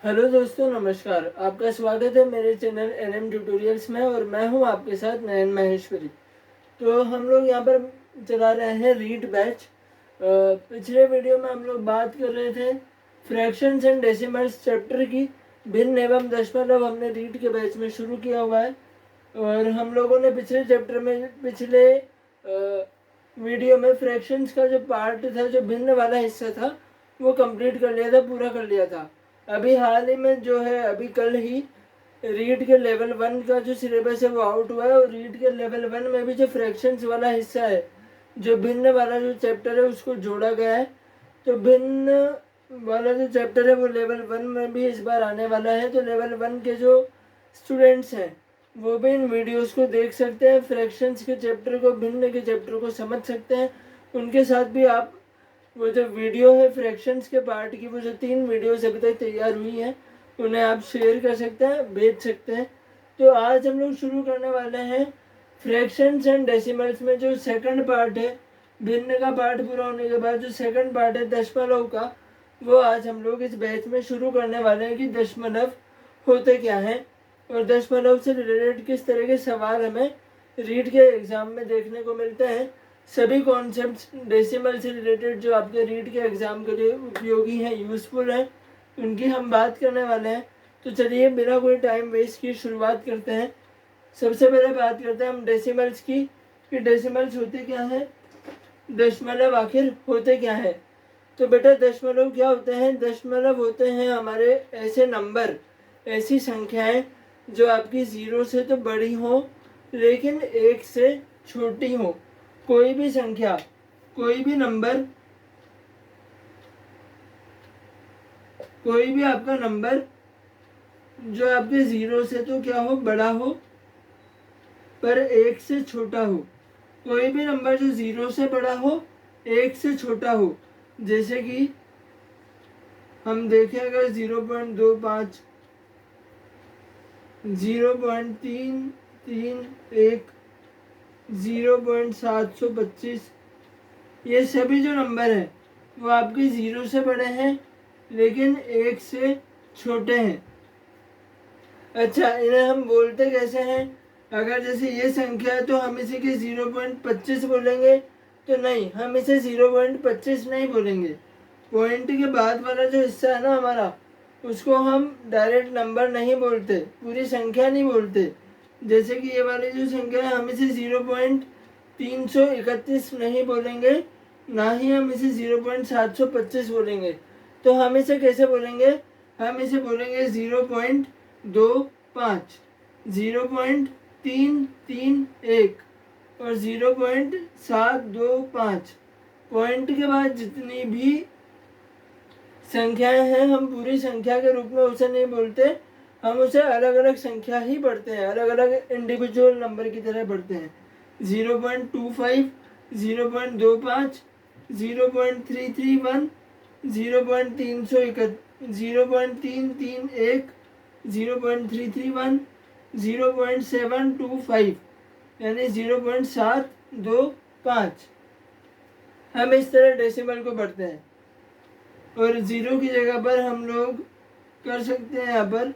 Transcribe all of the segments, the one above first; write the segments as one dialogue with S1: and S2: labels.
S1: Hello दोस्तों, नमस्कार। आपका स्वागत है मेरे चैनल एनएम ट्यूटोरियल्स में और मैं हूं आपके साथ नयन महेश्वरी। तो हम लोग यहां पर चला रहे हैं रीड बैच। पिछले वीडियो में हम लोग बात कर रहे थे फ्रैक्शंस एंड डेसिमल्स चैप्टर की। भिन्न एवं दशमलव हमने रीड के बैच में शुरू किया हुआ है और हम लोगों ने पिछले चैप्टर में पिछले वीडियो में फ्रैक्शंस का जो पार्ट था, जो भिन्न वाला हिस्सा था, वो कंप्लीट कर लिया था, पूरा कर लिया था। अभी हाल ही में जो है, अभी कल ही रीड के लेवल 1 का जो सिलेबस है वो आउट हुआ है और रीड के लेवल 1 में भी जो फ्रैक्शंस वाला हिस्सा है, जो भिन्न वाला जो चैप्टर है, उसको जोड़ा गया है। तो भिन्न वाला जो चैप्टर है वो लेवल 1 में भी इस बार आने वाला है। तो लेवल 1 के जो स्टूडेंट्स हैं वो भी इन वीडियोस को देख सकते हैं, फ्रैक्शंस के चैप्टर को, भिन्न के चैप्टर को समझ सकते हैं। उनके साथ भी आप वो जो वीडियो है फ्रैक्शंस के पार्ट की, वो जो 3 वीडियोस अभी तक तैयार हुई हैं, उन्हें आप शेयर कर सकते हैं, भेज सकते हैं। तो आज हम लोग शुरू करने वाले हैं फ्रैक्शंस एंड डेसिमल्स में जो सेकंड पार्ट है। भिन्न का पार्ट पूरा होने के बाद जो सेकंड पार्ट है दशमलव का, वो आज हम लोग इस बैच में शुरू करने वाले हैं कि दशमलव होते क्या हैं और दशमलव से रिलेटेड किस तरह के सवाल हमें रीड के एग्ज़ाम में देखने को मिलते हैं। सभी कॉन्सेप्ट्स डेसिमल से रिलेटेड जो आपके रीड के एग्ज़ाम के लिए उपयोगी हैं, यूज़फुल हैं, उनकी हम बात करने वाले हैं। तो चलिए बिना कोई टाइम वेस्ट की शुरुआत करते हैं। सबसे पहले बात करते हैं हम डेसिमल्स की, कि डेसिमल्स होते क्या हैं, दशमलव आखिर होते क्या है। तो बेटा दशमलव क्या होते हैं? दशमलव होते हैं हमारे ऐसे नंबर, ऐसी संख्याएं जो आपकी 0 से तो बड़ी हो लेकिन 1 से छोटी हो। कोई भी संख्या, कोई भी नंबर, कोई भी आपका नंबर जो आपके 0 से तो क्या हो, बड़ा हो, पर 1 से छोटा हो। कोई भी नंबर जो 0 से बड़ा हो, 1 से छोटा हो। जैसे कि हम देखें अगर 0.25, 0.331, 0.725, ये सभी जो नंबर हैं वो आपके 0 से बड़े हैं लेकिन 1 से छोटे हैं। अच्छा, इन्हें हम बोलते कैसे हैं? अगर जैसे ये संख्या है तो हम इसे कि 0.25 बोलेंगे? तो नहीं, हम इसे 0.25 नहीं बोलेंगे। पॉइंट के बाद वाला जो हिस्सा है ना हमारा, उसको हम डायरेक्ट नंबर नहीं बोलते, पूरी संख्या नहीं बोलते। जैसे कि ये वाली जो संख्या है, हम इसे 0.331 नहीं बोलेंगे, ना ही हम इसे 0.725 बोलेंगे। तो हम इसे कैसे बोलेंगे? हम इसे बोलेंगे 0.25, 0.331 और 0.725। पॉइंट के बाद जितनी भी संख्याएं हैं, हम पूरी संख्या के रूप में उसे नहीं बोलते, हम उसे अलग अलग संख्या ही पढ़ते हैं, अलग अलग इंडिविजुअल नंबर की तरह पढ़ते हैं। 0.25, 0.25, 0.331, 0.331, 0.331, 0.725, यानी 0.725। हम इस तरह डेसिमल को पढ़ते हैं। और 0 की जगह पर हम लोग कर सकते हैं यहाँ पर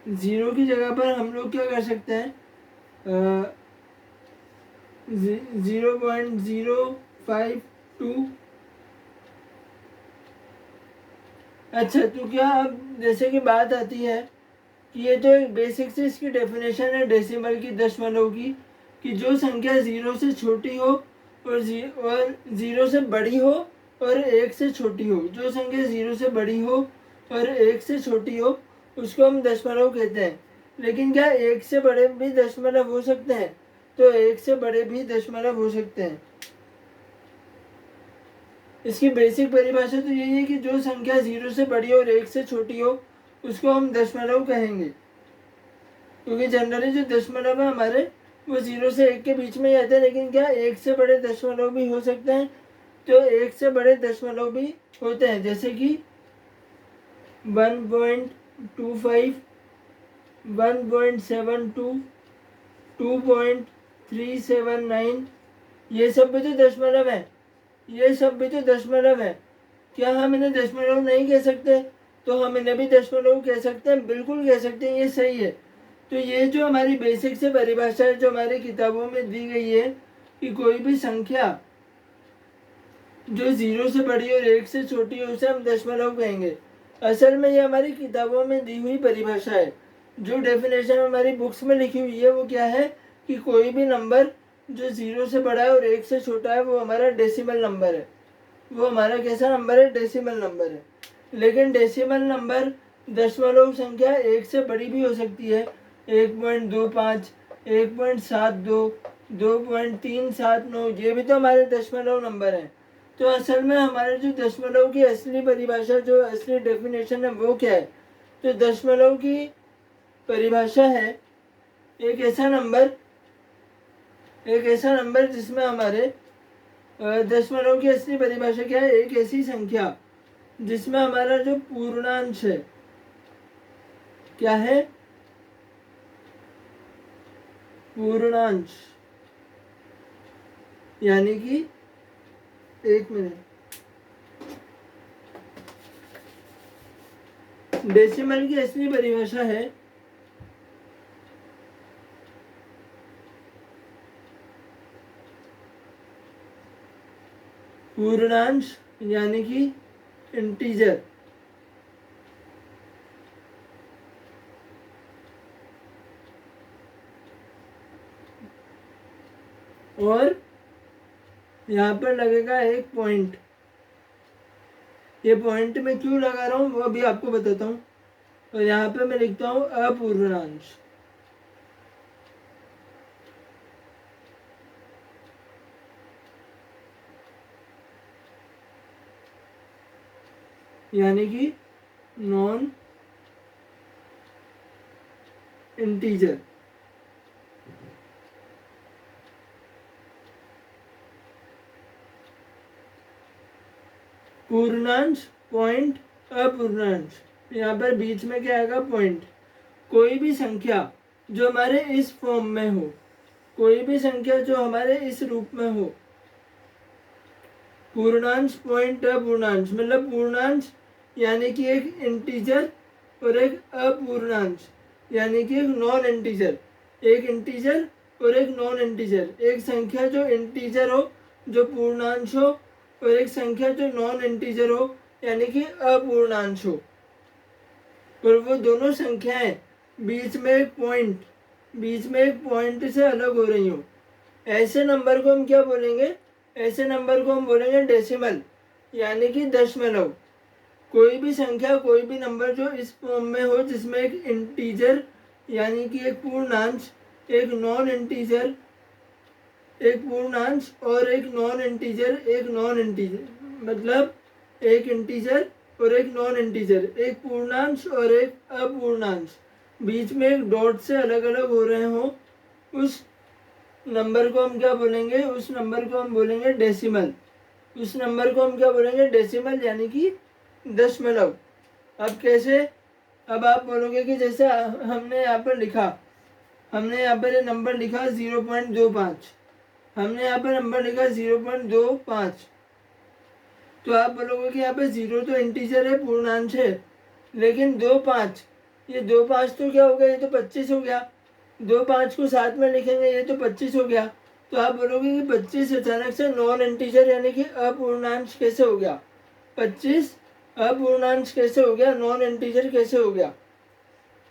S1: 0 की जगह पर हम लोग क्या कर सकते हैं? 0.052। अच्छा, तो क्या अब जैसे कि बात आती है कि ये तो एक बेसिक से इसकी डेफिनेशन है डेसिमल की, दशमलव की, कि जो संख्या 0 से छोटी हो और 0 से बड़ी हो और 1 से छोटी हो। जो संख्या 0 से बड़ी हो और 1 से छोटी हो उसको हम दशमलव कहते हैं। लेकिन क्या 1 से बड़े भी दशमलव हो सकते हैं? तो 1 से बड़े भी दशमलव हो सकते हैं। इसकी बेसिक परिभाषा तो यही है कि जो संख्या 0 से बड़ी और 1 से छोटी हो उसको हम दशमलव कहेंगे। क्योंकि जनरली जो दशमलव है हमारे, वो 0 से 1 के बीच में ही आते हैं। लेकिन क्या 1 से बड़े दशमलव भी हो सकते हैं? तो 1 से बड़े दशमलव भी होते हैं, जैसे कि 1.25, 1.72, 2.379, ये सब भी तो दशमलव है, ये सब भी तो दशमलव है। क्या हम इन्हें दशमलव नहीं कह सकते? तो हम इन्हें भी दशमलव कह सकते हैं, बिल्कुल कह सकते हैं, ये सही है। तो ये जो हमारी बेसिक से परिभाषा है जो हमारी किताबों में दी गई है कि कोई भी संख्या जो 0 से बड़ी और 1 से छोटी है उसे हम दशमलव कहेंगे। असल में ये हमारी किताबों में दी हुई परिभाषा है। जो डेफिनेशन हमारी बुक्स में लिखी हुई है वो क्या है कि कोई भी नंबर जो 0 से बड़ा है और 1 से छोटा है वो हमारा डेसिमल नंबर है। वो हमारा कैसा नंबर है? डेसिमल नंबर है। लेकिन डेसिमल नंबर दशमलव संख्या 1 से बड़ी भी हो सकती है। 1.25, 1.72, 2.379, ये भी तो हमारे दशमलव नंबर हैं। तो असल में हमारे जो दशमलव की असली परिभाषा, जो असली डेफिनेशन है वो क्या है? तो दशमलव की परिभाषा है एक ऐसा नंबर जिसमें हमारे दशमलव की असली परिभाषा क्या है? एक ऐसी संख्या जिसमें हमारा जो पूर्णांश है क्या है? पूर्णांश, यानी कि 1 मिनट, डेसिमल की असली परिभाषा है पूर्णांश यानी कि इंटीजर। और यहाँ पर लगेगा एक पॉइंट। ये पॉइंट मैं क्यों लगा रहा हूँ वो अभी आपको बताता हूँ। और यहाँ पे मैं लिखता हूँ अपूर्णांश। यानी कि नॉन इंटीजर। पूर्णांश, पॉइंट, अपूर्णांश। यहाँ पर बीच में क्या आएगा? पॉइंट। कोई भी संख्या जो हमारे इस फॉर्म में हो, कोई भी संख्या जो हमारे इस रूप में हो, पूर्णांश, पॉइंट, अपूर्णांश, मतलब पूर्णांश यानी कि एक इंटीजर और एक अपूर्णांश यानी कि एक नॉन इंटीजर। एक इंटीजर और एक नॉन इंटीजर। एक संख्या जो इंटीजर हो, जो पूर्णांश हो, और एक संख्या जो नॉन इंटीजर हो यानी कि अपूर्णांश हो। और वो दोनों संख्याएं बीच में एक पॉइंट से अलग हो रही हो, ऐसे नंबर को हम क्या बोलेंगे? ऐसे नंबर को हम बोलेंगे डेसिमल, यानी कि दशमलव। कोई भी संख्या, कोई भी नंबर जो इस फॉर्म में हो जिसमें एक इंटीजर यानी कि एक पूर्णांश, एक नॉन इंटीजर, एक पूर्णांश और एक नॉन इंटीजर, मतलब एक इंटीजर और एक नॉन इंटीजर, एक पूर्णांश और एक अपूर्णांश, बीच में एक डॉट से अलग अलग हो रहे हो, उस नंबर को हम क्या बोलेंगे? उस नंबर को हम बोलेंगे डेसिमल। उस नंबर को हम क्या बोलेंगे? डेसिमल, यानी कि दशमलव। अब कैसे? अब आप बोलोगे कि जैसे हमने यहाँ पर लिखा, हमने यहाँ पर नंबर लिखा 0.25, हमने यहाँ पर नंबर लिखा 0.25। तो आप बोलोगे कि यहाँ पे 0 तो इंटीजर है, पूर्णांश है, लेकिन 2 5, ये 2 5 तो क्या हो गया? ये तो 25 हो गया। 2 5 को साथ में लिखेंगे, ये तो 25 हो गया। तो आप बोलोगे कि 25 अचानक से नॉन इंटीजर यानी कि अपूर्णांश कैसे हो गया? 25 अपूर्णांश कैसे हो गया? नॉन इंटीजर कैसे हो गया?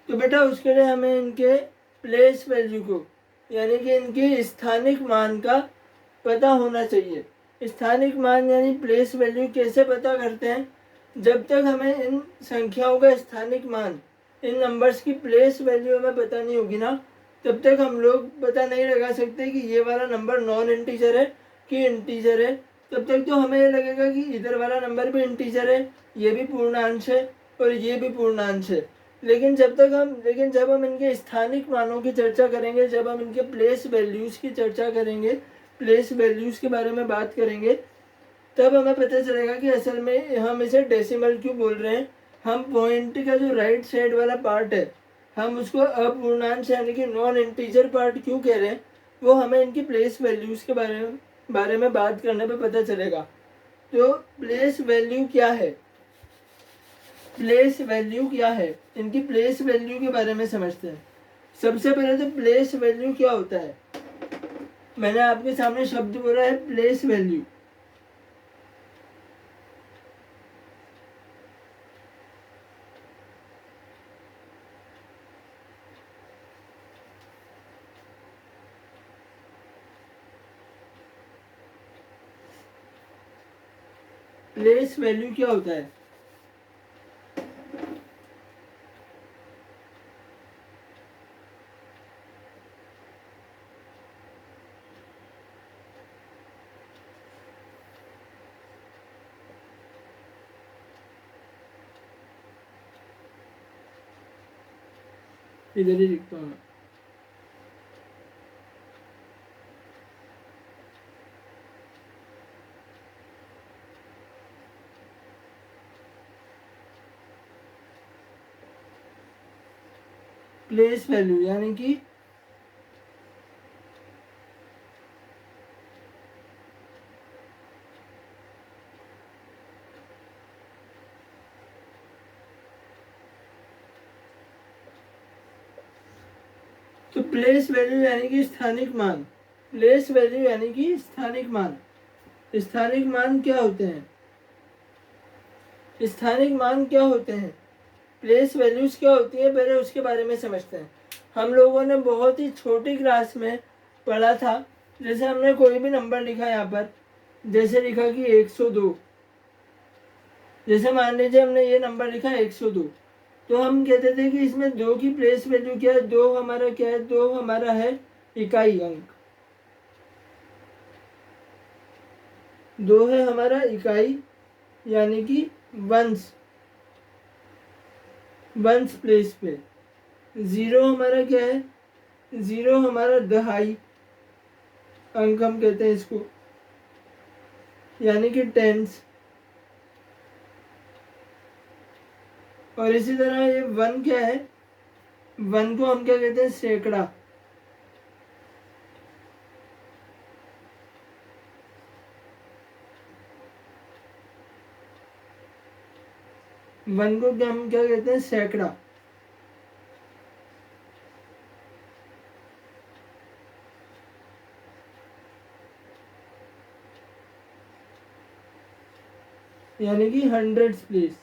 S1: तो बेटा उसके लिए हमें इनके प्लेस वैल्यू को, यानी कि इनके स्थानिक मान का पता होना चाहिए। स्थानिक मान यानी प्लेस वैल्यू कैसे पता करते हैं? जब तक हमें इन संख्याओं का स्थानिक मान, इन नंबर्स की प्लेस वैल्यू हमें पता नहीं होगी ना, तब तक हम लोग पता नहीं लगा सकते कि ये वाला नंबर नॉन इंटीजर है कि इंटीजर है। तब तक तो हमें ये लगेगा कि इधर वाला नंबर भी इंटीजर है, ये भी पूर्णांश है और ये भी पूर्णांश है। लेकिन जब हम इनके स्थानिक मानों की चर्चा करेंगे, जब हम इनके प्लेस वैल्यूज़ की चर्चा करेंगे, प्लेस वैल्यूज़ के बारे में बात करेंगे, तब हमें पता चलेगा कि असल में हम इसे डेसिमल क्यों बोल रहे हैं। हम पॉइंट का जो राइट साइड वाला पार्ट है, हम उसको अपूर्णांश यानी कि नॉन इंटीजर पार्ट क्यों कह रहे हैं, वो हमें इनकी प्लेस वैल्यूज़ के बारे में बारे में बात करने पे पता चलेगा। तो प्लेस वैल्यू क्या है, प्लेस वैल्यू क्या है, इनकी प्लेस वैल्यू के बारे में समझते हैं। सबसे पहले तो प्लेस वैल्यू क्या होता है, मैंने आपके सामने शब्द बोला है प्लेस वैल्यू। प्लेस वैल्यू क्या होता है, इधर ही लिखता हूँ। प्लेस वैल्यू यानी कि तो प्लेस वैल्यू यानी कि स्थानिक मान, प्लेस वैल्यू यानी कि स्थानिक मान। स्थानिक मान क्या होते हैं, स्थानिक मान क्या होते हैं, प्लेस वैल्यूज क्या होती है, पहले उसके बारे में समझते हैं। हम लोगों ने बहुत ही छोटी क्लास में पढ़ा था, जैसे हमने कोई भी नंबर लिखा यहाँ पर, जैसे लिखा कि 102, जैसे मान लीजिए हमने ये नंबर लिखा 102, तो हम कहते थे कि इसमें 2 की प्लेस वैल्यू क्या है, 2 हमारा क्या है, 2 हमारा है इकाई अंक, 2 है हमारा इकाई यानी कि वंस, वंस प्लेस पे। 0 हमारा क्या है, 0 हमारा दहाई अंक हम कहते हैं इसको, यानी कि टेंस। और इसी तरह ये 1 क्या है, 1 को हम क्या कहते हैं, सैकड़ा। वन को क्या हम क्या कहते हैं, सैकड़ा। यानी कि हंड्रेड्स प्लेस।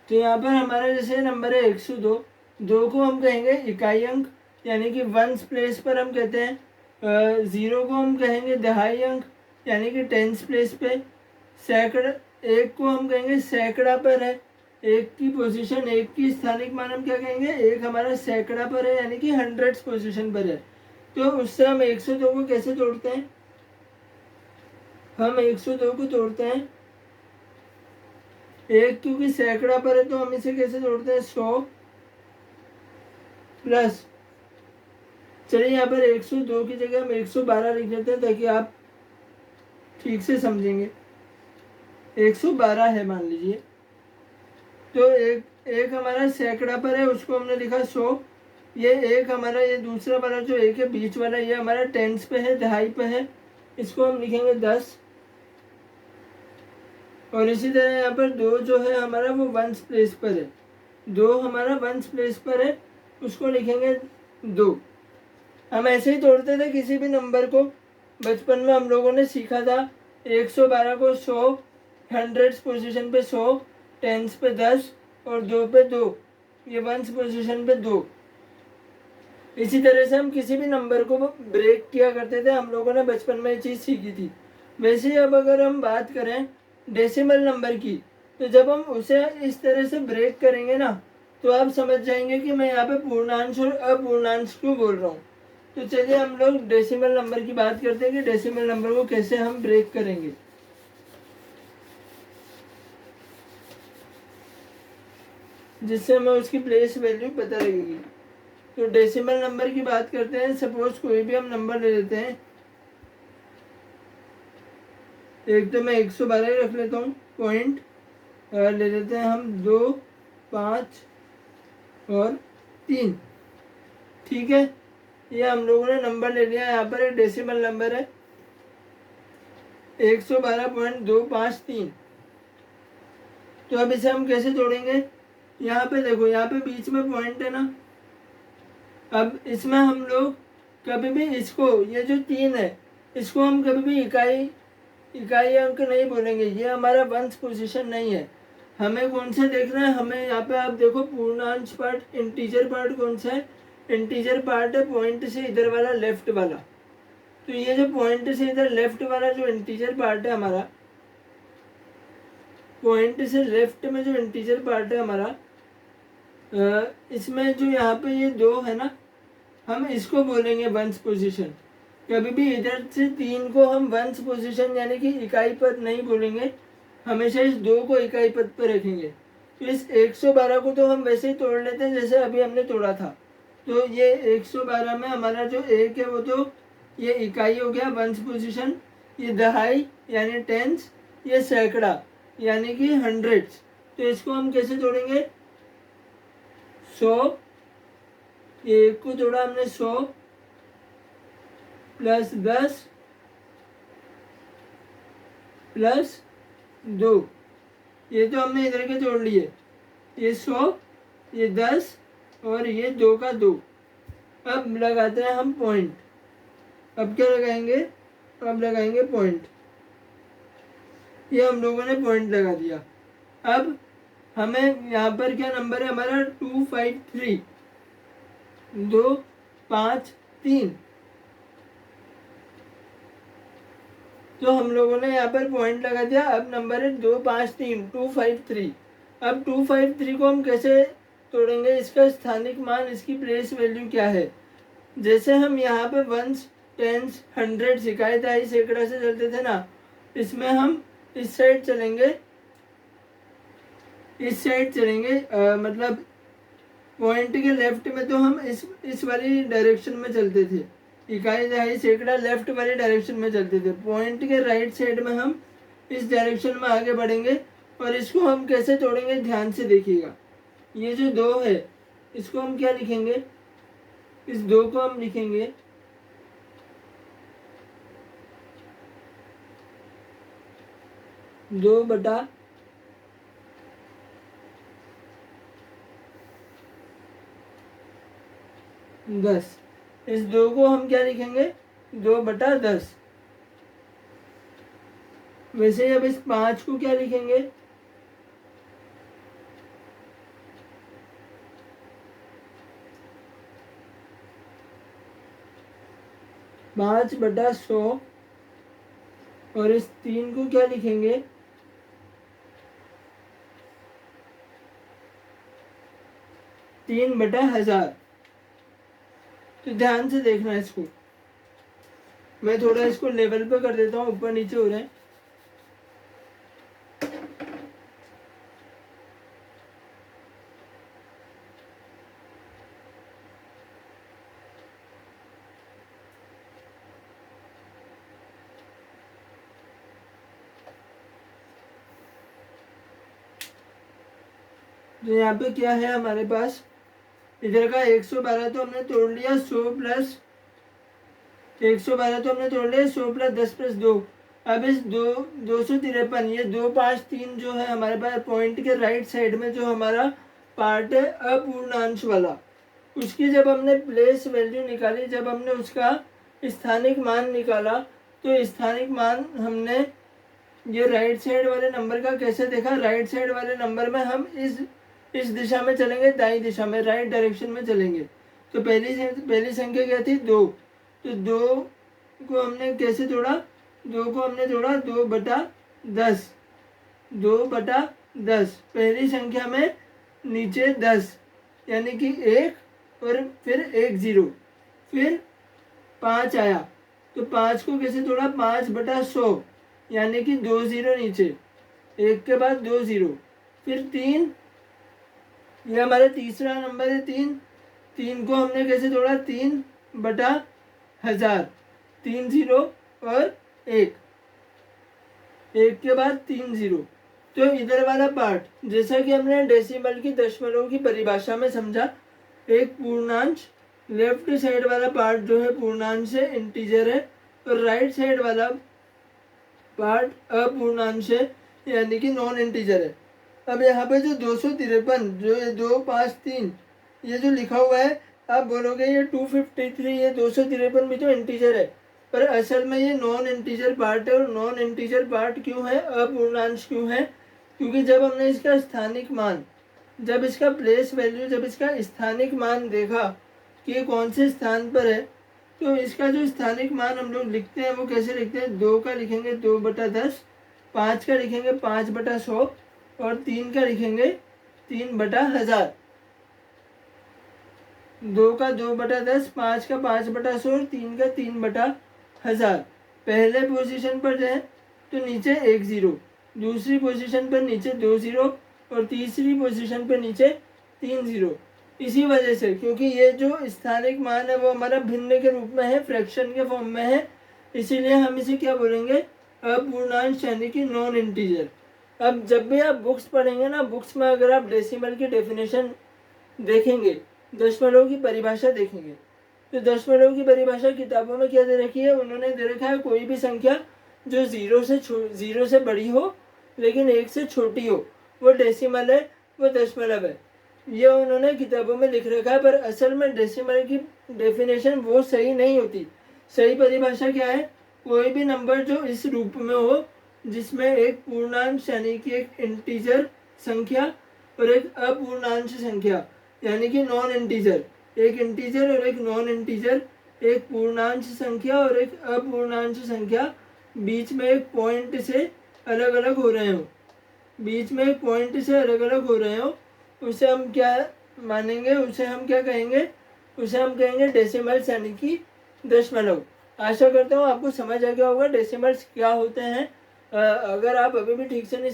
S1: तो यहाँ पर हमारा जैसे नंबर है 102, 2 को हम कहेंगे इकाई अंक यानी कि वंस प्लेस पर हम कहते हैं, 0 को हम कहेंगे दहाई अंक यानी कि टेंस प्लेस पे, सैकड़ा 1 को हम कहेंगे सैकड़ा पर है, 1 की पोजीशन, 1 की स्थानिक मान हम क्या कहेंगे, 1 हमारा सैकड़ा पर है यानी कि हंड्रेड्स पोजीशन पर है। तो उससे हम 102 को कैसे तोड़ते हैं, हम 102 को तोड़ते हैं, 1 क्योंकि सैकड़ा पर है तो हम इसे कैसे तोड़ते हैं, 100 प्लस, चलिए यहाँ पर 102 की जगह हम 112 लिख देते हैं ताकि आप ठीक से समझेंगे। 112 है मान लीजिए, तो एक हमारा सैकड़ा पर है उसको हमने लिखा 100, ये एक हमारा ये दूसरा वाला जो एक है बीच वाला ये हमारा टेंस पे है, दहाई पे है, इसको हम लिखेंगे 10। और इसी तरह यहाँ पर 2 जो है हमारा वो वंस प्लेस पर है, 2 हमारा वंस प्लेस पर है उसको लिखेंगे 2। हम ऐसे ही तोड़ते थे किसी भी नंबर को, बचपन में हम लोगों ने सीखा था 112 को 100, हंड्रेड्स पोजीशन पे 100, टेंस पे 10 और 2 पे 2, ये वंस पोजीशन पे 2। इसी तरह से हम किसी भी नंबर को ब्रेक किया करते थे, हम लोगों ने बचपन में ये चीज़ सीखी थी। वैसे ही अब अगर हम बात करें डेसिमल नंबर की, तो जब हम उसे इस तरह से ब्रेक करेंगे ना, तो आप समझ जाएंगे कि मैं यहाँ पे पूर्णांश और अपूर्णांश क्यों बोल रहा हूँ। तो चलिए हम लोग डेसिमल नंबर की बात करते हैं कि डेसिमल नंबर को कैसे हम ब्रेक करेंगे, जिससे हमें उसकी प्लेस वैल्यू पता लगेगी। तो डेसिमल नंबर की बात करते हैं। सपोज कोई भी हम नंबर ले लेते हैं, एक तो मैं 112 रख लेता हूँ पॉइंट, ले लेते हैं हम 2, 5 और 3। ठीक है, ये हम लोगों ने नंबर ले लिया। यहाँ पर एक डेसिमल नंबर है 112.253। तो अब इसे हम कैसे जोड़ेंगे? यहाँ पे देखो, यहाँ पे बीच में पॉइंट है ना। अब इसमें हम लोग कभी भी इसको, ये जो 3 है, इसको हम कभी भी इकाई अंक नहीं बोलेंगे। ये हमारा वंश पोजीशन नहीं है। हमें कौन सा देखना है? हमें यहाँ पे आप देखो पूर्णांश पार्ट, इंटीजर पार्ट कौन सा है? इंटीजर पार्ट है पॉइंट से इधर वाला, लेफ्ट वाला। तो ये जो पॉइंट से इधर लेफ्ट वाला जो इंटीजर पार्ट है हमारा, पॉइंट से लेफ्ट में जो इंटीजर पार्ट है हमारा, इसमें जो यहाँ पे ये 2 है ना, हम इसको बोलेंगे वंश पोजीशन। कभी भी इधर से 3 को हम वंश पोजीशन यानी कि इकाई पद नहीं बोलेंगे, हमेशा इस 2 को इकाई पद पर रखेंगे। तो इस 112 को तो हम वैसे ही तोड़ लेते हैं जैसे अभी हमने तोड़ा था। तो ये 112 में हमारा जो 1 है वो तो ये इकाई हो गया, वंश पोजीशन। ये दहाई यानी टेंस, ये सैकड़ा यानी कि हंड्रेड्स। तो इसको हम कैसे जोड़ेंगे? 100, ये 1 को जोड़ा हमने 100 प्लस 10 प्लस 2, ये तो हमने इधर के जोड़ लिए। ये 100, ये 10 और ये 2 का 2। अब लगाते हैं हम पॉइंट। अब क्या लगाएंगे? अब लगाएंगे पॉइंट। ये हम लोगों ने पॉइंट लगा दिया। अब हमें यहाँ पर क्या नंबर है हमारा? 253, 2, 5, 3। तो हम लोगों ने यहाँ पर पॉइंट लगा दिया। अब नंबर है 2, 5, 3, 253। अब 253 को हम कैसे तोड़ेंगे? इसका स्थानिक मान, इसकी प्लेस वैल्यू क्या है? जैसे हम यहाँ पे वंस, टेंस, हंड्रेड, इकाई, दहाई, सैकड़ा से चलते थे ना, इसमें हम इस साइड चलेंगे, इस साइड चलेंगे। मतलब पॉइंट के लेफ्ट में तो हम इस वाली डायरेक्शन में चलते थे, इकाई, दहाई, सैकड़ा लेफ्ट वाली डायरेक्शन में चलते थे। पॉइंट के राइट साइड में हम इस डायरेक्शन में आगे बढ़ेंगे। और इसको हम कैसे तोड़ेंगे ध्यान से देखिएगा। ये जो 2 है इसको हम क्या लिखेंगे? इस 2 को हम लिखेंगे 2/10। इस 2 को हम क्या लिखेंगे? 2/10। वैसे अब इस 5 को क्या लिखेंगे? 5/100। और इस 3 को क्या लिखेंगे? 3/1000। तो ध्यान से देखना है इसको। मैं थोड़ा इसको लेवल पे कर देता हूँ, ऊपर नीचे हो रहे हैं। तो यहाँ पे क्या है हमारे पास? इधर का 112 तो हमने तोड़ लिया, 100 प्लस 112 तो हमने तोड़ लिया, 100 प्लस 10 प्लस 2। अब इस 253, ये 253 जो है हमारे पास पॉइंट के राइट साइड में जो हमारा पार्ट है अपूर्णांश वाला, उसकी जब हमने प्लेस वैल्यू निकाली, जब हमने उसका स्थानिक मान निकाला, तो स्थानिक मान हमने ये राइट साइड वाले नंबर का कैसे देखा? राइट साइड वाले नंबर में हम इस दिशा में चलेंगे, दाई दिशा में, राइट डायरेक्शन में चलेंगे। तो पहली संख्या क्या थी? 2। तो 2 को हमने कैसे जोड़ा? 2 को हमने जोड़ा 2/10। 2/10 पहली संख्या में नीचे 10 यानी कि 1 और फिर 1 0, फिर 5 आया। तो 5 को कैसे जोड़ा? 5/100 यानी कि 2 0 नीचे, 1 के बाद 2 0, फिर 3, ये हमारा तीसरा नंबर है 3। 3 को हमने कैसे तोड़ा, 3/1000, 3 0 और 1, 1 के बाद 3 0। तो इधर वाला पार्ट, जैसा कि हमने डेसिमल की, दशमलव की परिभाषा में समझा, एक पूर्णांश, लेफ्ट साइड वाला पार्ट जो है पूर्णांश है, इंटीजर है, और राइट साइड वाला पार्ट अपूर्णांश है, यानी कि नॉन इंटीजर है। अब यहाँ पे जो 253, जो ये 253 ये जो लिखा हुआ है, आप बोलोगे ये 253, ये 253 भी तो इंटीजर है, पर असल में ये नॉन इंटीजर पार्ट है। और नॉन इंटीजर पार्ट क्यों है, अपूर्णांश क्यों है, क्योंकि जब हमने इसका स्थानिक मान, जब इसका प्लेस वैल्यू, जब इसका स्थानिक मान देखा कि ये कौन से स्थान पर है, तो इसका जो स्थानिक मान हम लोग लिखते हैं वो कैसे लिखते हैं, 2 का लिखेंगे 2/10, 5 का लिखेंगे 5/100 और 3 का लिखेंगे 3/1000। 2 का 2/10, 5 का 5/100 और 3 का 3/1000। पहले पोजीशन पर जाए तो नीचे 1 0, दूसरी पोजीशन पर नीचे 2 0 और तीसरी पोजीशन पर नीचे 3 0। इसी वजह से, क्योंकि ये जो स्थानिक मान है वो हमारा भिन्न के रूप में है, फ्रैक्शन के फॉर्म में है, इसीलिए हम इसे क्या बोलेंगे, अपूर्णांश यानी कि नॉन इंटीजर। अब जब भी आप बुक्स पढ़ेंगे ना, बुक्स में अगर आप डेसिमल की डेफिनेशन देखेंगे, दशमलव की परिभाषा देखेंगे, तो दशमलव की परिभाषा किताबों में क्या दे रखी है, उन्होंने दे रखा है कोई भी संख्या जो 0 से बड़ी हो लेकिन 1 से छोटी हो, वो डेसिमल है, वो दशमलव है। ये उन्होंने किताबों में लिख रखा है, पर असल में डेसिमल की डेफिनेशन वो सही नहीं होती। सही परिभाषा क्या है, कोई भी नंबर जो इस रूप में हो, जिसमें एक पूर्णांश यानी कि एक इंटीजर संख्या और एक अपूर्णांश संख्या यानी कि नॉन इंटीजर, एक इंटीजर और एक नॉन इंटीजर, एक पूर्णांश संख्या और एक अपूर्णांश संख्या बीच में एक पॉइंट से अलग अलग हो रहे हो, बीच में एक पॉइंट से अलग अलग हो रहे हो, उसे हम क्या मानेंगे, उसे हम क्या कहेंगे, उसे हम कहेंगे डेसिमल्स यानी कि दशमलव। आशा करता हूँ आपको समझ आ गया होगा डेसिमल्स क्या होते हैं। अगर आप अभी भी ठीक से नहीं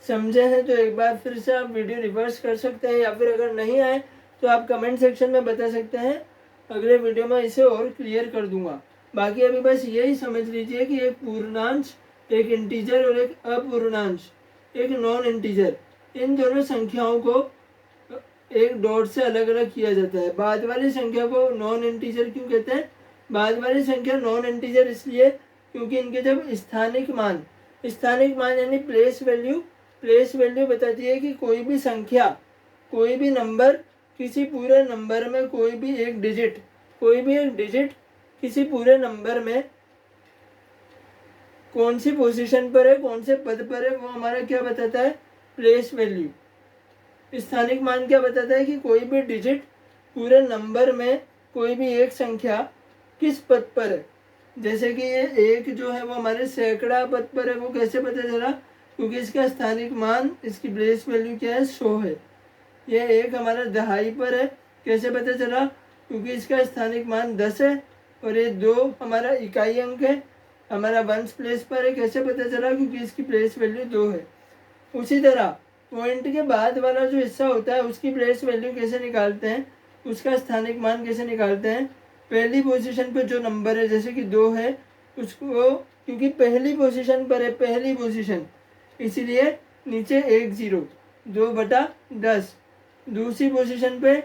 S1: समझे हैं तो एक बार फिर से आप वीडियो रिवर्स कर सकते हैं, या फिर अगर नहीं आए तो आप कमेंट सेक्शन में बता सकते हैं, अगले वीडियो में इसे और क्लियर कर दूंगा। बाकी अभी बस यही समझ लीजिए कि एक पूर्णांश, एक इंटीजर और एक अपूर्णांश, एक नॉन इंटीजर, इन दोनों संख्याओं को एक डॉट से अलग अलग किया जाता है। बाद वाली संख्या को नॉन इंटीजर क्यों कहते हैं, बाद वाली संख्या नॉन इंटीजर इसलिए क्योंकि इनके जब स्थानिक मान यानी प्लेस वैल्यू बताती है कि कोई भी संख्या, कोई भी नंबर, किसी पूरे नंबर में कोई भी एक डिजिट किसी पूरे नंबर में कौन सी पोजीशन पर है, कौन से पद पर है, वो हमारा क्या बताता है, प्लेस वैल्यू। स्थानिक मान क्या बताता है कि कोई भी डिजिट पूरे नंबर में कोई भी एक संख्या किस पद पर है। जैसे कि ये 1 जो है वो हमारे सैकड़ा पद पर है, वो कैसे पता चला, क्योंकि इसका स्थानिक मान, इसकी प्लेस वैल्यू क्या है, 100 है। ये 1 हमारा दहाई पर है, कैसे पता चला, क्योंकि इसका स्थानिक मान 10 है। और ये 2 हमारा इकाई अंक है, हमारा वंश प्लेस पर है, कैसे पता चला, क्योंकि इसकी प्लेस वैल्यू 2 है। उसी तरह पॉइंट के बाद वाला जो हिस्सा होता है उसकी प्लेस वैल्यू कैसे निकालते हैं, उसका स्थानिक मान कैसे निकालते हैं, पहली पोजीशन पर जो नंबर है, जैसे कि 2 है, उसको क्योंकि पहली पोजीशन पर है, पहली पोजीशन, इसीलिए नीचे 1 0, 2/10, दूसरी पोजीशन पे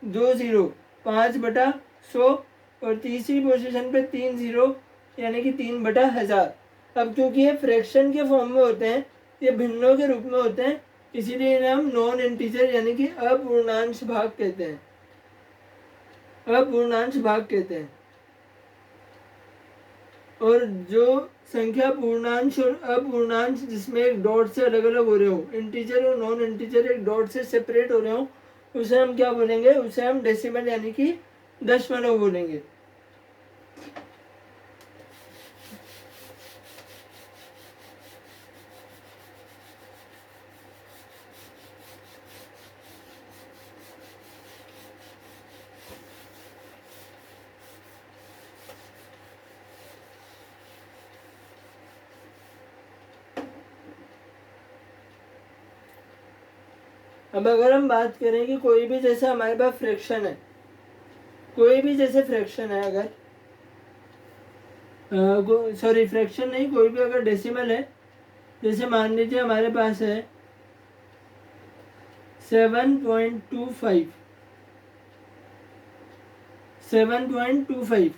S1: 2 0, 5/100 और तीसरी पोजीशन पे 3 0 यानी कि 3/1000। अब क्योंकि ये फ्रैक्शन के फॉर्म में होते हैं, ये भिन्नों के रूप में होते हैं, इसीलिए इन्हें हम नॉन इंटीजर यानी कि अपूर्णांश भाग कहते हैं, अपूर्णांश भाग कहते हैं। और जो संख्या पूर्णांश और अपूर्णांश जिसमें एक डॉट से अलग अलग हो रहे हो, इंटीजर और नॉन इंटीजर एक डॉट से सेपरेट हो रहे हो, उसे हम क्या बोलेंगे, उसे हम डेसिमल यानी कि दशमलव बोलेंगे। अब अगर हम बात करें कि कोई भी जैसे हमारे पास फ्रैक्शन है, कोई भी जैसे फ्रैक्शन है, अगर सॉरी फ्रैक्शन नहीं, कोई भी अगर डेसिमल है, जैसे मान लीजिए हमारे पास है 7.25, 7.25,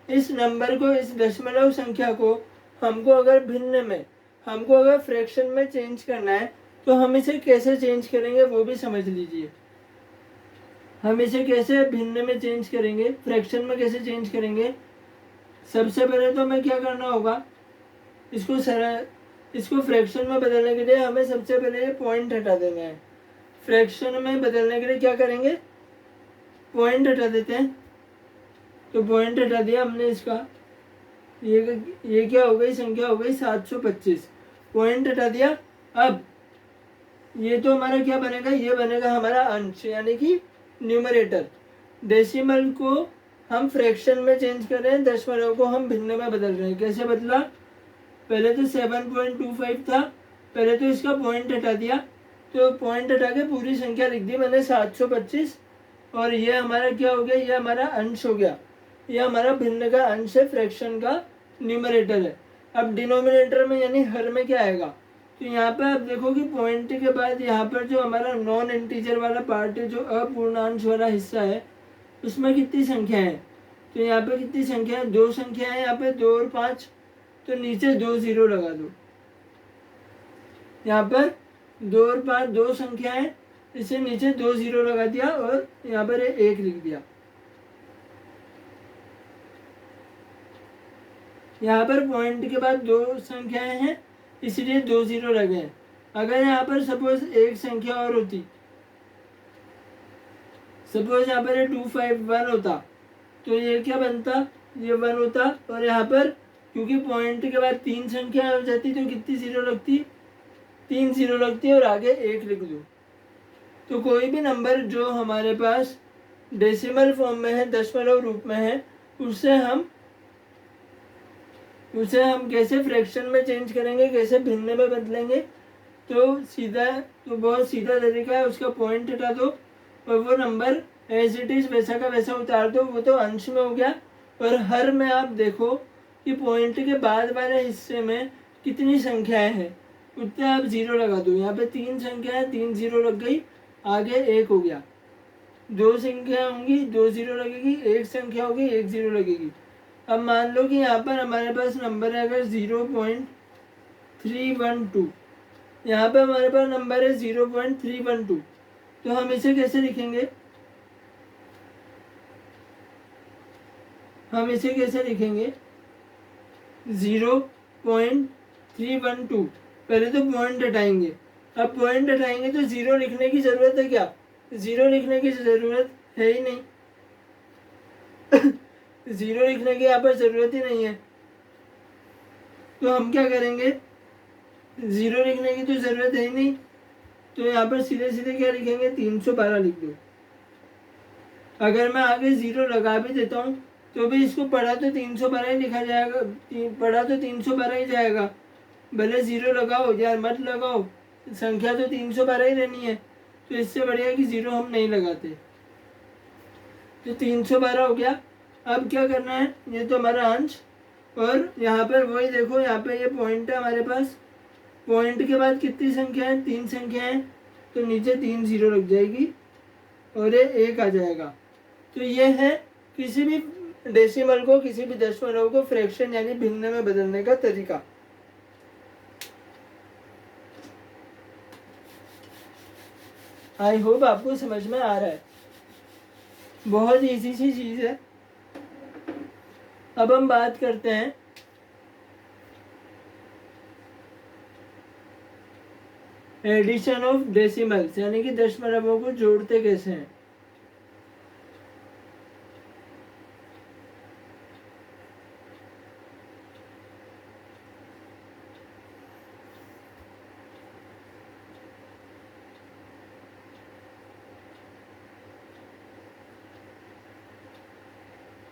S1: इस नंबर को, इस दशमलव संख्या को हमको अगर भिन्न में, हमको अगर फ्रैक्शन में चेंज करना है तो हम इसे कैसे चेंज करेंगे वो भी समझ लीजिए। हम इसे कैसे भिन्न में चेंज करेंगे, फ्रैक्शन में कैसे चेंज करेंगे। सबसे पहले तो हमें क्या करना होगा, इसको फ्रैक्शन में बदलने के लिए हमें सबसे पहले ये पॉइंट हटा देना है। फ्रैक्शन में बदलने के लिए क्या करेंगे, पॉइंट हटा देते हैं। तो पॉइंट हटा दिया हमने इसका, ये क्या हो गई, संख्या हो गई 725, पॉइंट हटा दिया। अब ये तो हमारा क्या बनेगा, ये बनेगा हमारा अंश यानी कि न्यूमरेटर। डेसिमल को हम फ्रैक्शन में चेंज कर रहे हैं, दशमलव को हम भिन्न में बदल रहे हैं। कैसे बदला, पहले तो 7.25 था, पहले तो इसका पॉइंट हटा दिया, तो पॉइंट हटा के पूरी संख्या लिख दी मैंने 725, और ये हमारा क्या हो गया, ये हमारा अंश हो गया, ये हमारा भिन्न का अंश है, फ्रैक्शन का न्यूमरेटर है। अब डिनोमिनेटर में यानी हर में क्या आएगा, तो यहाँ पे आप देखो कि पॉइंट के बाद यहाँ पर जो हमारा नॉन इंटीजर वाला पार्ट है, जो अपूर्णांश वाला हिस्सा है, उसमें कितनी संख्या है, तो यहाँ पे कितनी संख्या है, 2 संख्या है यहाँ पे, 2 और 5, तो नीचे 2 0 लगा दो। यहाँ पर 2 और 5 2 संख्या है, इसे नीचे 2 0 लगा दिया और यहाँ पर 1 लिख दिया। यहाँ पर पॉइंट के बाद 2 संख्याएं हैं, इसलिए 2 0 लगे हैं। अगर यहाँ पर सपोज एक संख्या और होती, सपोज यहाँ पर 251 होता, तो ये क्या बनता, ये 1 होता, और यहाँ पर क्योंकि पॉइंट के बाद 3 संख्या हो जाती तो कितनी 0 लगती, 3 0 लगती है, और आगे 1 लिख दो। तो कोई भी नंबर जो हमारे पास डेसिमल फॉर्म में है, दशमलव रूप में है, उसे हम कैसे फ्रैक्शन में चेंज करेंगे, कैसे भिन्न में बदलेंगे, तो बहुत सीधा तरीका है, उसका पॉइंट हटा दो और वो नंबर एज इट इज वैसा का वैसा उतार दो, वो तो अंश में हो गया। और हर में आप देखो कि पॉइंट के बाद वाले हिस्से में कितनी संख्याएं हैं, उतने आप 0 लगा दो। यहाँ पे 3 संख्या है, 3 0 लग गई, आगे 1 हो गया। 2 संख्या होंगी, 2 0 लगेगी, 1 संख्या होगी, 1 0 लगेगी। अब मान लो कि यहाँ पर हमारे पास नंबर है अगर 0.312, यहाँ पे हमारे पास नंबर है 0.312, तो हम इसे कैसे लिखेंगे, हम इसे कैसे लिखेंगे 0.312, पहले तो पॉइंट हटाएंगे। अब पॉइंट हटाएंगे तो 0 लिखने की जरूरत है क्या, 0 लिखने की जरूरत है ही नहीं। 0 लिखने की यहाँ पर जरूरत ही नहीं है, तो हम क्या करेंगे, 0 लिखने की तो जरूरत है ही नहीं, तो यहाँ पर सीधे सीधे क्या लिखेंगे, 312 लिख दो। अगर मैं आगे 0 लगा भी देता हूँ तो भी इसको पढ़ा तो 312 ही लिखा जाएगा, पढ़ा तो 312 ही जाएगा, भले 0 लगाओ या मत लगाओ, संख्या तो 312 ही रहनी है। तो इससे बढ़िया कि 0 हम नहीं लगाते, तो 312 हो गया। अब क्या करना है, ये तो हमारा अंश, और यहाँ पर वही देखो, यहाँ पे ये पॉइंट है हमारे पास, पॉइंट के बाद कितनी संख्या है, 3 संख्या है, तो नीचे 3 0 लग जाएगी और ये 1 आ जाएगा। तो ये है किसी भी डेसिमल को, किसी भी दशमलव को फ्रैक्शन यानी भिन्न में बदलने का तरीका। आई होप आपको समझ में आ रहा है, बहुत इजी सी चीज है। अब हम बात करते हैं एडिशन ऑफ डेसिमल्स, यानी कि दशमलवों को जोड़ते कैसे हैं।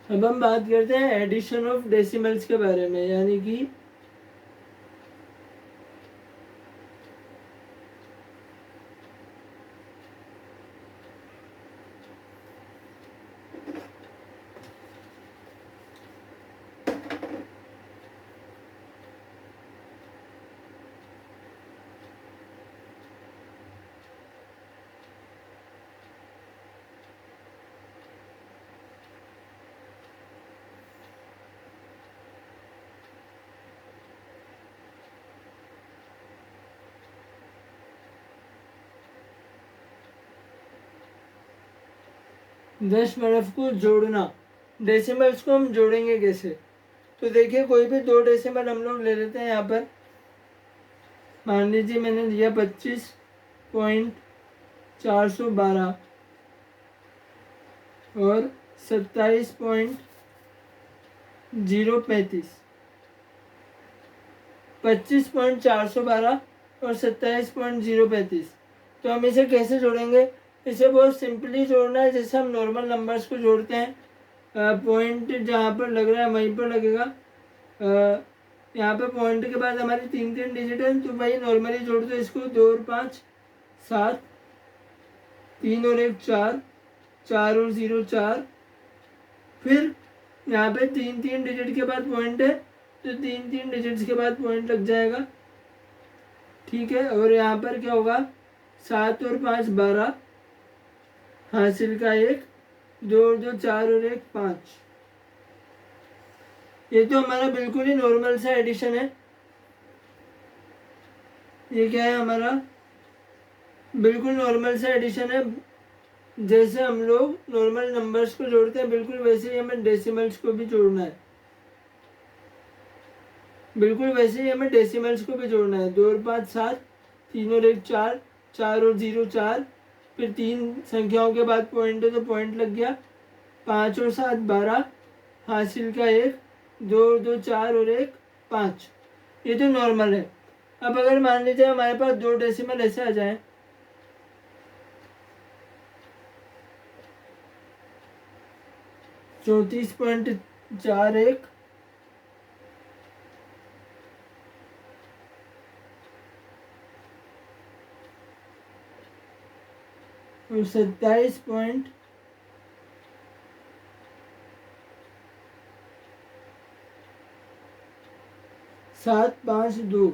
S1: अब हम बात करते हैं एडिशन ऑफ डेसिमल्स के बारे में, यानी कि दशमलव को जोड़ना। डेसिमल्स को हम जोड़ेंगे कैसे? तो देखिए कोई भी दो डेसिमल हम लोग ले लेते हैं। यहाँ पर मान लीजिए मैंने लिया 25.412 और 27.035। 25.412 और 27.035। तो हम इसे कैसे जोड़ेंगे? इसे बहुत सिंपली जोड़ना है, जैसे हम नॉर्मल नंबर्स को जोड़ते हैं। पॉइंट जहाँ पर लग रहा है वहीं पर लगेगा। यहाँ पे पॉइंट के बाद हमारी तीन तीन डिजिट है, तो वही नॉर्मली जोड़ दो इसको। 2 और 5 7, 3 और 1 4, 4 और 0 4। फिर यहाँ पे तीन तीन डिजिट के बाद पॉइंट है, तो तीन तीन डिजिट्स के बाद पॉइंट लग जाएगा। ठीक है। और यहाँ पर क्या होगा? 7 और 5 12, हासिल का 1, 2 और 2 4 और 1 5। ये तो हमारा बिल्कुल ही नॉर्मल सा एडिशन है। ये क्या है? हमारा बिल्कुल नॉर्मल सा एडिशन है। जैसे हम लोग नॉर्मल नंबर्स को जोड़ते हैं, बिल्कुल वैसे ही हमें डेसिमल्स को भी जोड़ना है। बिल्कुल वैसे ही हमें डेसिमल्स को भी जोड़ना है। 2 और 5 7, 3 और 1 4, 4 और 0 4। फिर तीन संख्याओं के बाद पॉइंट है, तो पॉइंट लग गया। 5 और 7 12, हासिल का 1, 2 और 2 4 और 1 5। ये तो नॉर्मल है। अब अगर मान लीजिए हमारे पास दो डेसिमल ऐसे आ जाए, 34.41 और 27.752।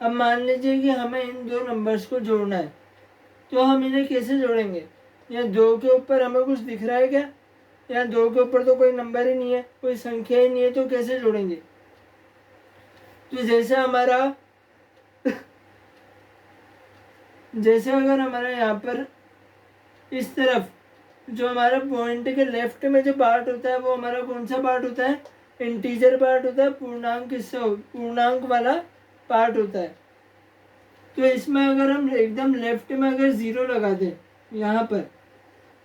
S1: अब मान लीजिए कि हमें इन दो नंबर्स को जोड़ना है, तो हम इन्हें कैसे जोड़ेंगे? यहाँ दो के ऊपर हमें कुछ दिख रहा है क्या? यहाँ दो के ऊपर तो कोई नंबर ही नहीं है, कोई संख्या ही नहीं है, तो कैसे जोड़ेंगे? तो जैसे अगर हमारा यहाँ पर इस तरफ जो हमारा पॉइंट के लेफ्ट में जो पार्ट होता है, वो हमारा कौन सा पार्ट होता है? इंटीजर पार्ट होता है, पूर्णांक वाला पार्ट होता है। तो इसमें अगर हम एकदम लेफ्ट में अगर 0 लगा दें यहाँ पर,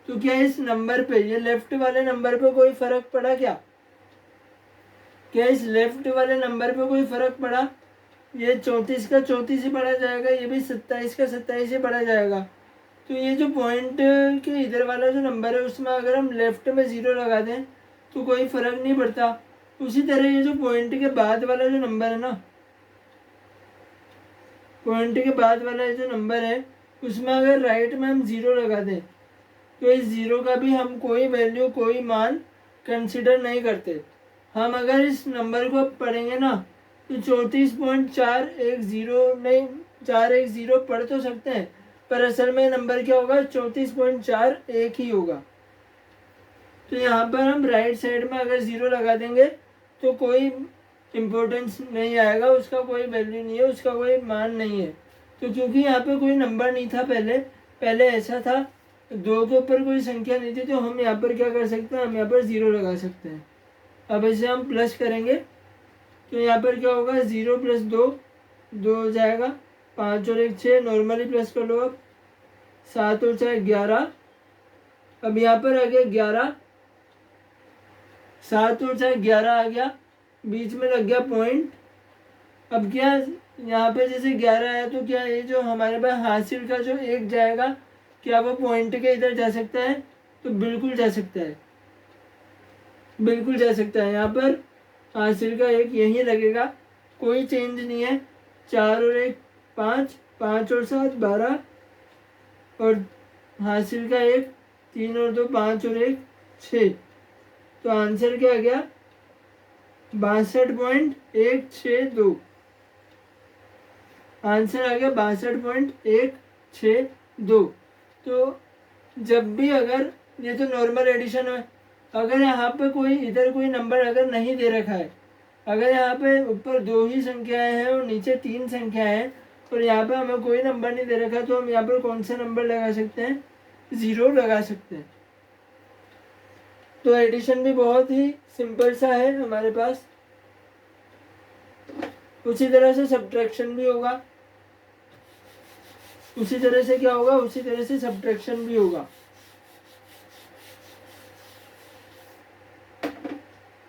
S1: तो क्या इस नंबर पे, ये लेफ्ट वाले नंबर पे कोई फर्क पड़ा क्या? क्या इस लेफ्ट वाले नंबर पे कोई फर्क पड़ा? ये 34 का 34 ही पढ़ा जाएगा, ये भी 27 का 27 ही पढ़ा जाएगा। तो ये जो पॉइंट के इधर वाला जो नंबर है, उसमें अगर हम लेफ्ट में 0 लगा दें तो कोई फर्क नहीं पड़ता। उसी तरह ये जो पॉइंट के बाद वाला जो नंबर है ना, पॉइंट के बाद वाला जो नंबर है, उसमें अगर राइट में हम 0 लगा दें, तो इस 0 का भी हम कोई वैल्यू, कोई मान कंसिडर नहीं करते। हम अगर इस नंबर को पढ़ेंगे ना, तो 34.410 नहीं 410 पढ़ तो सकते हैं, पर असल में नंबर क्या होगा? 34.41 ही होगा। तो यहाँ पर हम राइट साइड में अगर 0 लगा देंगे तो कोई इम्पोर्टेंस नहीं आएगा, उसका कोई वैल्यू नहीं है, उसका कोई मान नहीं है। तो क्योंकि यहाँ पे कोई नंबर नहीं था, पहले ऐसा था, दो के ऊपर कोई संख्या नहीं थी, तो हम यहाँ पर क्या कर सकते हैं? हम यहाँ पर 0 लगा सकते हैं। अब इसे हम प्लस करेंगे, तो यहाँ पर क्या होगा? 0 + 2 2 हो जाएगा। 5 और 1 6, नॉर्मली प्लस कर लो। अब 7 और 4 11। अब यहाँ पर आ गया 11, 7 और 4 11 आ गया, बीच में लग गया पॉइंट। अब क्या यहाँ पे जैसे 11 है, तो क्या ये जो हमारे पास हासिल का जो 1 जाएगा, क्या वो पॉइंट के इधर जा सकता है? तो बिल्कुल जा सकता है, बिल्कुल जा सकता है। यहाँ पर हासिल का 1 यहीं लगेगा, कोई चेंज नहीं है। 4 और 1 5, 5 और 7 12, और हासिल का 1 3 और 2 5 और 1 6। तो आंसर क्या आ गया? 62.162। आंसर आ गया 62.162। तो जब भी अगर, ये तो नॉर्मल एडिशन है, अगर यहाँ पे कोई इधर कोई नंबर अगर नहीं दे रखा है, अगर यहाँ पे ऊपर 2 ही संख्याएं हैं और नीचे 3 संख्याएं हैं, और यहाँ पे हमें कोई नंबर नहीं दे रखा, तो हम यहाँ पर कौन सा नंबर लगा सकते हैं? 0 लगा सकते हैं। तो एडिशन भी बहुत ही सिंपल सा है हमारे पास। उसी तरह से सब्ट्रैक्शन भी होगा, उसी तरह से क्या होगा, उसी तरह से सब्ट्रैक्शन भी होगा,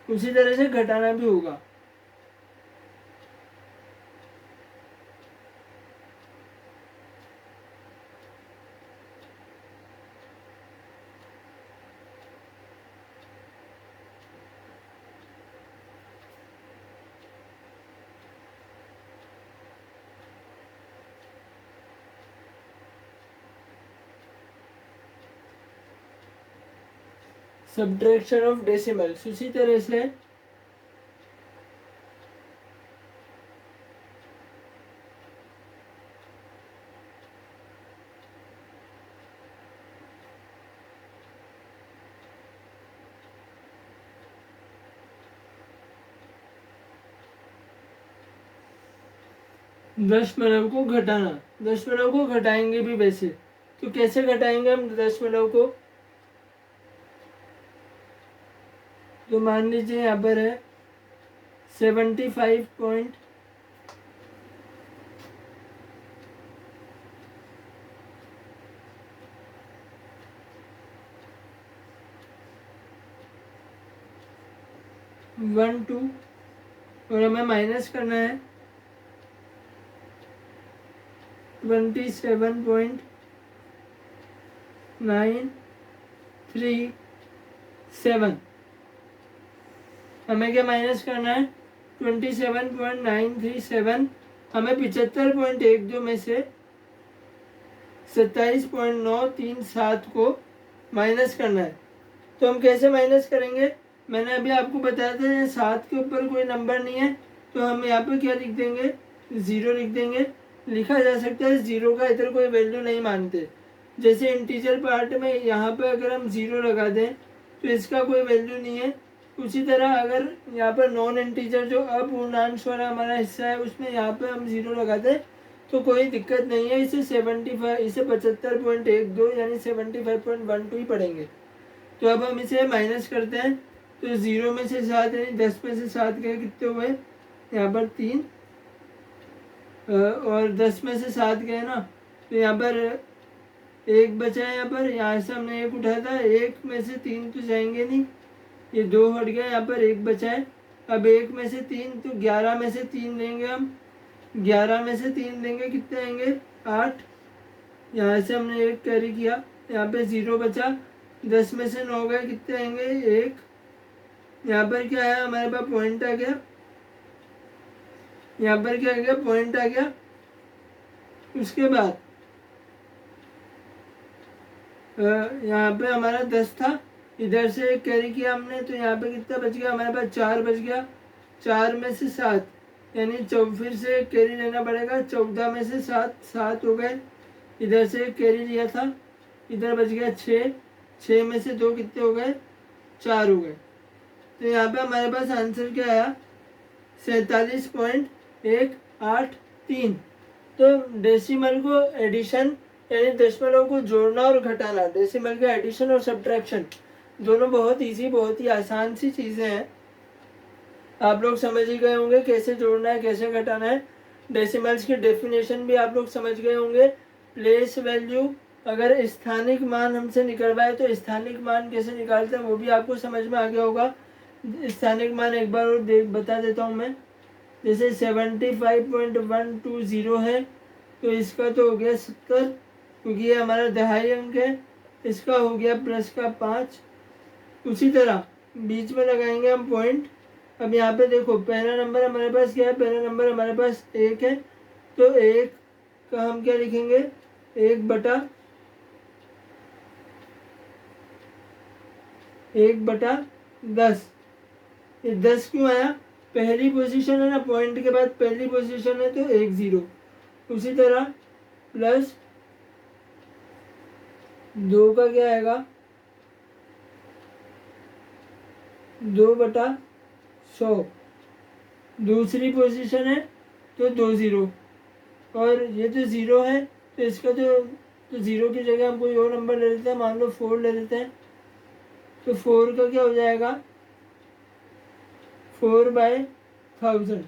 S1: उसी तरह से घटाना भी होगा। सब्ट्रैक्शन ऑफ डेसिमल्स उसी तरह से दशमलव को घटाना, दशमलव को घटाएंगे भी वैसे, तो कैसे घटाएंगे हम दशमलव को, तो मान लीजिए यहाँ पर है 75.12 और हमें माइनस करना है 27.937। हमें क्या माइनस करना है 27.937। हमें 75.12 में से 27.937 को माइनस करना है। तो हम कैसे माइनस करेंगे, मैंने अभी आपको बताया था 7 के ऊपर कोई नंबर नहीं है, तो हम यहाँ पे क्या लिख देंगे, 0 लिख देंगे। लिखा जा सकता है 0 का इधर कोई वैल्यू नहीं मानते, जैसे इंटीजर पार्ट में यहाँ पे अगर हम 0 लगा दें तो इसका कोई वैल्यू नहीं है। उसी तरह अगर यहाँ पर नॉन इंटीजर जो अपूर्णांश वाला हमारा हिस्सा है उसमें यहाँ पे हम 0 लगा दें तो कोई दिक्कत नहीं है। इसे 75.12 यानी 75.12 ही पढ़ेंगे। तो अब हम इसे माइनस करते हैं, तो 0 में से 7 यानी 10 में से 7 गए कितने हुए, यहाँ पर 3 और 10 में से 7 गए ना, तो यहाँ पर 1 बचा है। यहाँ से हमने 1 उठाया था, 1 में से 3 तो जाएंगे नहीं, ये 2 हट गया, यहाँ पर 1 बचा है। अब 1 में से 3 तो 11 में से 3 लेंगे हम, 11 में से 3 लेंगे कितने आएंगे 8। यहाँ से हमने 1 कैरी किया, यहाँ पे 0 बचा, 10 में से 9 गए कितने आएंगे 1। यहाँ पर क्या है हमारे पास पॉइंट आ गया, यहाँ पर क्या आ गया पॉइंट आ गया। उसके बाद यहाँ पे हमारा 10 था, इधर से 1 कैरी किया हमने, तो यहाँ पे कितना बच गया हमारे पास 4 बच गया। 4 में से 7 यानी फिर से 1 कैरी लेना पड़ेगा, 14 में से 7 हो गए। इधर से 1 कैरी लिया था, इधर बच गया 6 में से 2 कितने हो गए 4 हो गए। तो यहाँ पे हमारे पास आंसर क्या आया 47.183। तो डेसिमल को एडिशन यानी दशमलव को जोड़ना और घटाना, डेसिमल का एडिशन और सब्ट्रैक्शन दोनों बहुत इजी, बहुत ही आसान सी चीज़ें हैं। आप लोग समझ ही गए होंगे कैसे जोड़ना है कैसे घटाना है। डेसिमल्स की डेफिनेशन भी आप लोग समझ गए होंगे। प्लेस वैल्यू, अगर स्थानिक मान हमसे निकलवाए तो स्थानिक मान कैसे निकालते हैं वो भी आपको समझ में आ गया होगा। स्थानिक मान एक बार और बता देता हूँ मैं। जैसे 75.120 है तो इसका तो हो गया 70, क्योंकि ये हमारा दहाई अंक है। इसका हो गया प्लस का 5। उसी तरह बीच में लगाएंगे हम पॉइंट। अब यहाँ पे देखो पहला नंबर हमारे पास क्या है, पहला नंबर हमारे पास 1 है, तो 1 का हम क्या लिखेंगे 1/10। ये 10 क्यों आया, पहली पोजीशन है ना, पॉइंट के बाद पहली पोजीशन है तो 1 0। उसी तरह प्लस 2 का क्या आएगा 2/100। दूसरी पोजीशन है तो 2 0, और ये तो 0 है तो इसका तो 0 की जगह हम कोई और नंबर ले लेते हैं, मान लो 4 ले लेते हैं। तो 4 का क्या हो जाएगा 4/1000।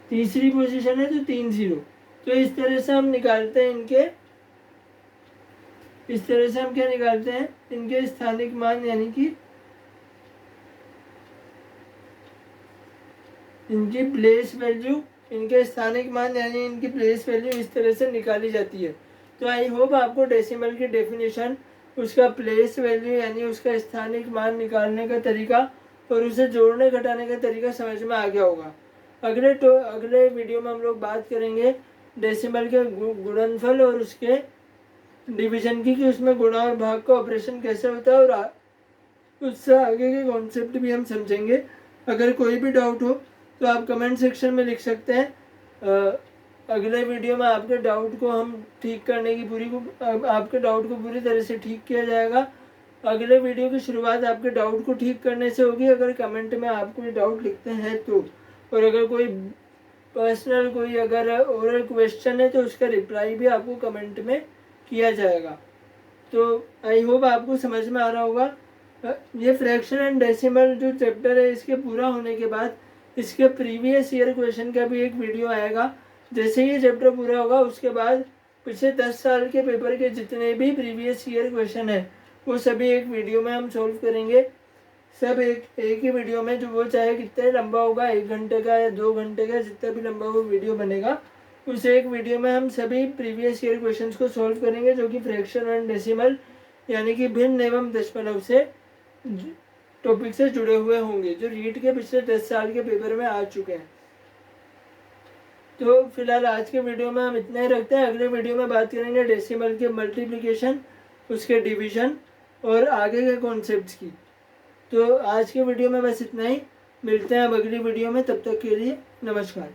S1: तीसरी पोजीशन है तो 3 0। तो इस तरह से हम निकालते हैं इस तरह से हम क्या निकालते हैं इनके स्थानिक मान, यानी कि इनकी प्लेस वैल्यू, इनके स्थानिक मान यानी इनकी प्लेस वैल्यू इस तरह से निकाली जाती है। तो आई होप आपको डेसिमल की डेफिनेशन, उसका प्लेस वैल्यू यानी उसका स्थानिक मान निकालने का तरीका और उसे जोड़ने घटाने का तरीका समझ में आ गया होगा। अगले वीडियो में हम लोग बात करेंगे डेसिमल के गुणनफल और उसके डिवीजन की, कि उसमें गुणा और भाग का ऑपरेशन कैसे होता है, और उससे आगे के कॉन्सेप्ट भी हम समझेंगे। अगर कोई भी डाउट हो तो आप कमेंट सेक्शन में लिख सकते हैं। अगले वीडियो में आपके डाउट को हम ठीक करने की आपके डाउट को पूरी तरह से ठीक किया जाएगा। अगले वीडियो की शुरुआत आपके डाउट को ठीक करने से होगी, अगर कमेंट में आप कोई डाउट लिखते हैं तो। और अगर कोई पर्सनल कोई अगर ओरल क्वेश्चन है तो उसका रिप्लाई भी आपको कमेंट में किया जाएगा। तो आई होप आपको समझ में आ रहा होगा। ये फ्रैक्शन एंड डेसिमल जो चैप्टर है, इसके पूरा होने के बाद इसके प्रीवियस ईयर क्वेश्चन का भी एक वीडियो आएगा। जैसे ये चैप्टर पूरा होगा उसके बाद पिछले 10 साल के पेपर के जितने भी प्रीवियस ईयर क्वेश्चन है वो सभी एक वीडियो में हम सॉल्व करेंगे। सब एक ही वीडियो में, जो वो चाहे कितना लंबा होगा, 1 घंटे का या 2 घंटे का, जितना भी लंबा वो वीडियो बनेगा, उस एक वीडियो में हम सभी प्रीवियस ईयर क्वेश्चंस को सॉल्व करेंगे, जो कि फ्रैक्शन एंड डेसिमल यानी कि भिन्न एवं दशमलव से टॉपिक से जुड़े हुए होंगे, जो रीट के पिछले 10 साल के पेपर में आ चुके हैं। तो फिलहाल आज के वीडियो में हम इतना ही रखते हैं। अगले वीडियो में बात करेंगे डेसिमल के मल्टीप्लिकेशन, उसके डिवीजन और आगे के कॉन्सेप्ट्स की। तो आज के वीडियो में बस इतना ही। मिलते हैं अब अगली वीडियो में, तब तक के लिए नमस्कार।